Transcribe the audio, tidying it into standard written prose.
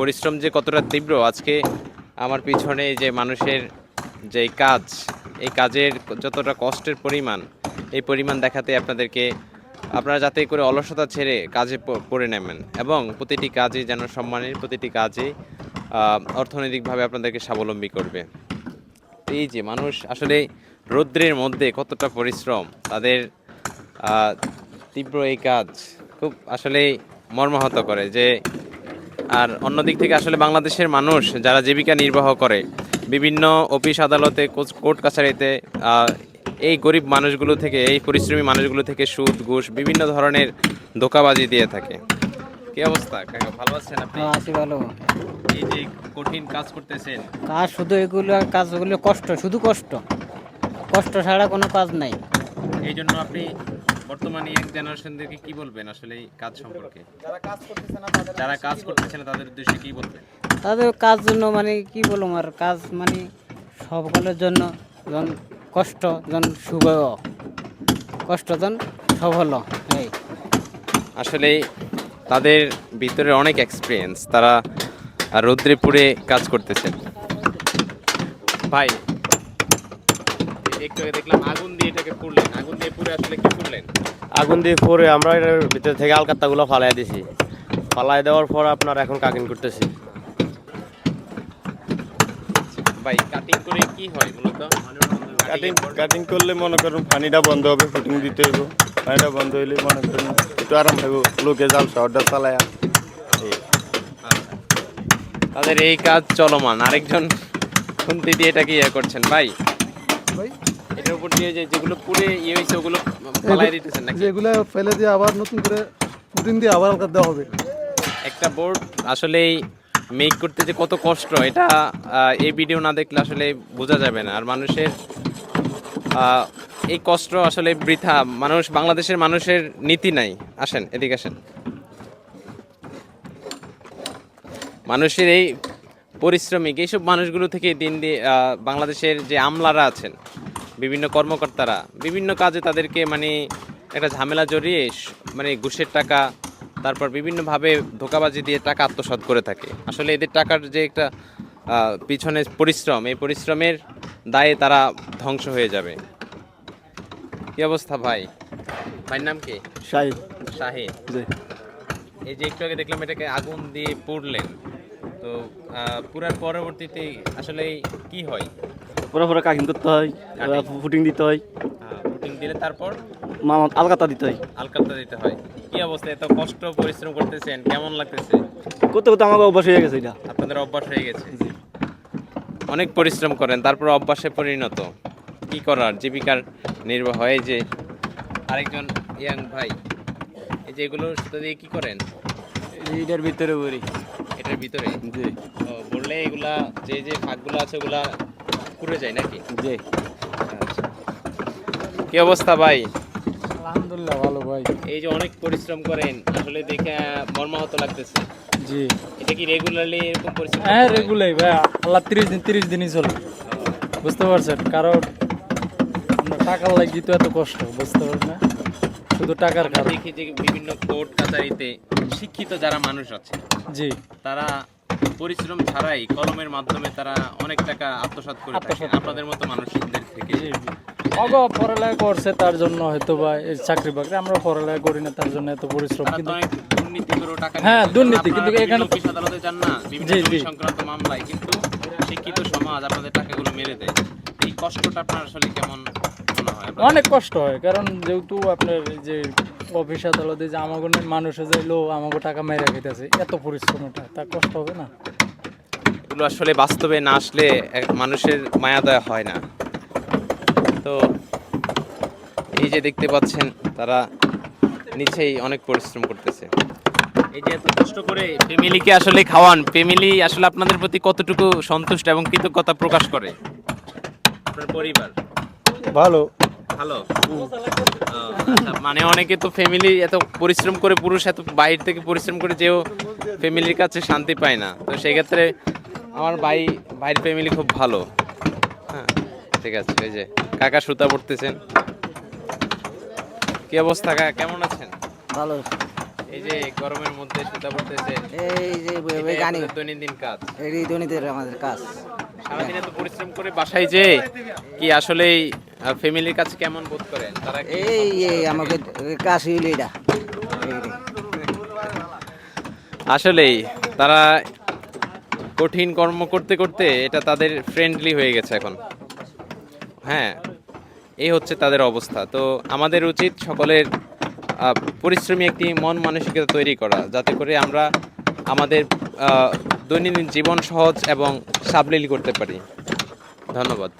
পরিশ্রম যে কতটা তীব্র আজকে আমার পিছনে যে মানুষের যে কাজ, এই কাজের যতটা কষ্টের পরিমাণ, এই পরিমাণ দেখাতে আপনারা যাতে করে অলসতা ছেড়ে কাজে পড়ে নেবেন এবং প্রতিটি কাজে যেন সম্মানের, প্রতিটি কাজে অর্থনৈতিকভাবে আপনাদেরকে স্বাবলম্বী করবে। এই যে মানুষ আসলে রৌদ্রের মধ্যে কতটা পরিশ্রম, তাদের তীব্র এই কাজ খুব আসলেই মর্মাহত করে যে। আর অন্যদিক থেকে আসলে বাংলাদেশের মানুষ যারা জীবিকা নির্বাহ করে বিভিন্ন অফিস আদালতে, কোর্ট কাছারিতে, এই গরিব মানুষগুলো থেকে, এই পরিশ্রমী মানুষগুলো থেকে সুদ ঘুষ বিভিন্ন ধরনের ধোঁকাবাজি দিয়ে থাকে। কি অবস্থা কাকা, ভালো আছেন আপনি? আছি ভালো। এই যে কঠিন কাজ করতেছেন, কাজ শুধু এগুলো কাজগুলো কষ্ট, শুধু কষ্ট, কষ্ট ছাড়া কোনো কাজ নাই। এই জন্য আপনি বর্তমানে ইয়াং জেনারেশনদেরকে কি বলবেন আসলে এই কাজ সম্পর্কে? যারা কাজ করতেছে না তাদের উদ্দেশ্যে কি বলবেন? তাদের কাজ জন্য মানে কি বলবো, আর কাজ মানে সকলের জন্য যখন কষ্ট, যখন শুভ কষ্ট, যখন সফল এই আসলে তাদের ভিতরে অনেক এক্সপিরিয়েন্স, তারা রৌদ্রে পুড়ে কাজ করতেছেন। ভাই একটু আগে দেখলাম আগুন দিয়ে এটাকে পুড়লেন, আগুন দিয়ে পুড়ে আসলে কি করলেন? আগুন দিয়ে পরে আমরা এটার ভিতর থেকে আলকাত্তাগুলো ফালাই দিছি। ফালাই দেওয়ার পর আপনার এখন কাটিং করতেছি। ভাই কাটিং করে কি হয় মূলত? কাটিং করলে মনে করুন পানিটা বন্ধ হবে, ফুটিং দিতে হইব। পানিটা বন্ধ হইলে মনে করেন একটু আরাম হইব, লোকে জাল শহরটা চালায়। তাদের এই কাজ চলমান, আরেকজন খুন্তি দিয়ে এটাকে ইয়ে করছেন। ভাই এটার উপর দিয়ে যেগুলো পুড়ে ইয়ে হয়েছে ওগুলো ফালাই দিতেছেন নাকি? যেগুলো ফেলে দিয়ে আবার নতুন করে পুটিন দিয়ে আবার আলগা দেওয়া হবে। একটা বোর্ড আসলেই মেক করতে যে কত কষ্ট, এটা এই ভিডিও না দেখলে আসলে বোঝা যাবে না। আর মানুষের এই কষ্ট আসলে বৃথা। বাংলাদেশের মানুষের নীতি নাই। আসেন এদিকে আসেন। মানুষের এই পরিশ্রমিক এইসব মানুষগুলো থেকে দিন দিয়ে বাংলাদেশের যে আমলারা আছেন, বিভিন্ন কর্মকর্তারা বিভিন্ন কাজে তাদেরকে মানে একটা ঝামেলা জড়িয়ে মানে ঘুষের টাকা, তারপর বিভিন্নভাবে ধোঁকাবাজি দিয়ে টাকা আত্মসাৎ করে থাকে। আসলে এদের টাকার যে একটা পিছনে পরিশ্রম, এই পরিশ্রমের দায়ে তারা ধ্বংস হয়ে যাবে। কি অবস্থা ভাই? ভাইয়ের নাম কি? শাহিদ। শাহিদ। এই যে একটু আগে দেখলাম এটাকে আগুন দিয়ে পুড়লেন, তো পুরার পরবর্তীতে আসলে কি হয়? পুরো কাটিং করতে হয়, ফুটিং দিতে হয়, পুটিং দিলে তারপর আলকাতা দিতে হয়। আলকাতা দিতে হয়। কি অবস্থা, এত কষ্ট পরিশ্রম করতেছেন, কেমন লাগতেছে? করতে করতে আমাকে অভ্যাস হয়ে গেছে এটা। আপনাদের অভ্যাস হয়ে গেছে? অনেক পরিশ্রম করেন, তারপর অভ্যাসে পরিণত। কি করার, জীবিকার নির্বাহ। এই যে আরেকজন ইয়াং ভাই, এই যে এগুলো সুতা দিয়ে কি করেন? এটার ভিতরে বলি। এটার ভিতরে জি বললে এগুলা যে যে ফাঁকগুলো আছে ওগুলা পুড়ে যায় নাকি? জি। আচ্ছা। কি অবস্থা ভাই? আলহামদুলিল্লাহ ভালো ভাই। এই যে অনেক পরিশ্রম করেন, আসলে দেখে মর্মাহত লাগতেছে। জি এটা কি রেগুলারলি এরকম পরিশ্রম? হ্যাঁ রেগুলাই ভাই, আল্লাহ 30 দিনই চলে, বুঝতে পারছেন? কারণ টাকার লাগি তো এত কষ্ট, বুঝতে পারছেন না? শুধু টাকার আমরা কারণ। দেখি যে বিভিন্ন কোর্ট কাছারিতে শিক্ষিত যারা মানুষ আছে জি তারা পরিশ্রম ছাড়াই কলমের মাধ্যমে তারা অনেক টাকা আত্মসাৎ করে থাকে আপনাদের মতো মানুষদের থেকে। অগ পড়ালেখা করছে তার জন্য হয়তো বা এই চাকরি বাকরি, আমরা পড়ালেখা করি না তার জন্য এত পরিশ্রম। তারা তো কিন্তু অনেক দুর্নীতি করে টাকা হ্যাঁ, নিয়ে, দুর্নীতি, আপনারা কিন্তু বিভিন্ন এখানে অফিস আদালতে যান না বিভিন্ন জি, জমি জি। সংক্রান্ত মামলায়, কিন্তু শিক্ষিত সমাজ আপনাদের টাকাগুলো মেরে দেয়। এই কষ্টটা আপনার আসলে কেমন মনে হয় আপনার? অনেক কষ্ট হয়, কারণ যেহেতু আপনার এই যে অফিস আদালতে যে আমাকে মানুষে যাইলো আমাকে টাকা মেরে খেতেছে, এত পরিশ্রম, এটা তা কষ্ট হবে না? এগুলো আসলে বাস্তবে না আসলে মানুষের মায়া দয়া হয় না। তো এই যে দেখতে পাচ্ছেন তারা নিচেই অনেক পরিশ্রম করতেছে। এই যে এত কষ্ট করে ফ্যামিলিকে আসলে খাওয়ান, ফ্যামিলি আসলে আপনাদের প্রতি কতটুকু সন্তুষ্ট এবং কৃতজ্ঞতা প্রকাশ করে? আপনার পরিবার ভালো। ভালো? আচ্ছা, মানে অনেকে তো ফ্যামিলি এত পরিশ্রম করে, পুরুষ এত বাইরে থেকে পরিশ্রম করে যেও ফ্যামিলির কাছে শান্তি পায় না। তো সেই ক্ষেত্রে আমার ভাইয়ের ফ্যামিলি খুব ভালো। হ্যাঁ ঠিক আছে। এই যে কাকা সুতা পড়তেছেন। কি অবস্থা কাকা, কেমন আছেন? ভালো। এই যে গরমের মধ্যে সুতা পড়তেছে, এই যে এটাই গানি আপনাদের দৈনন্দিন কাজ। এই দৈনিকের আমাদের কাজ। সারাদিন এত পরিশ্রম করে বাসায় যে কি আসলেই ফ্যামিলির কাছে কেমন বোধ করেন তারা কি এই আমাকে কাজ হইল এটা। আসলেই তারা কঠিন কর্ম করতে করতে এটা তাদের ফ্রেন্ডলি হয়ে গেছে এখন। হ্যাঁ, এই হচ্ছে তাদের অবস্থা। তো আমাদের উচিত সকলের পরিশ্রমী একটি মন মানসিকতা তৈরি করা, যাতে করে আমরা আমাদের দৈনন্দিন জীবন সহজ এবং সাবলীল করতে পারি। ধন্যবাদ।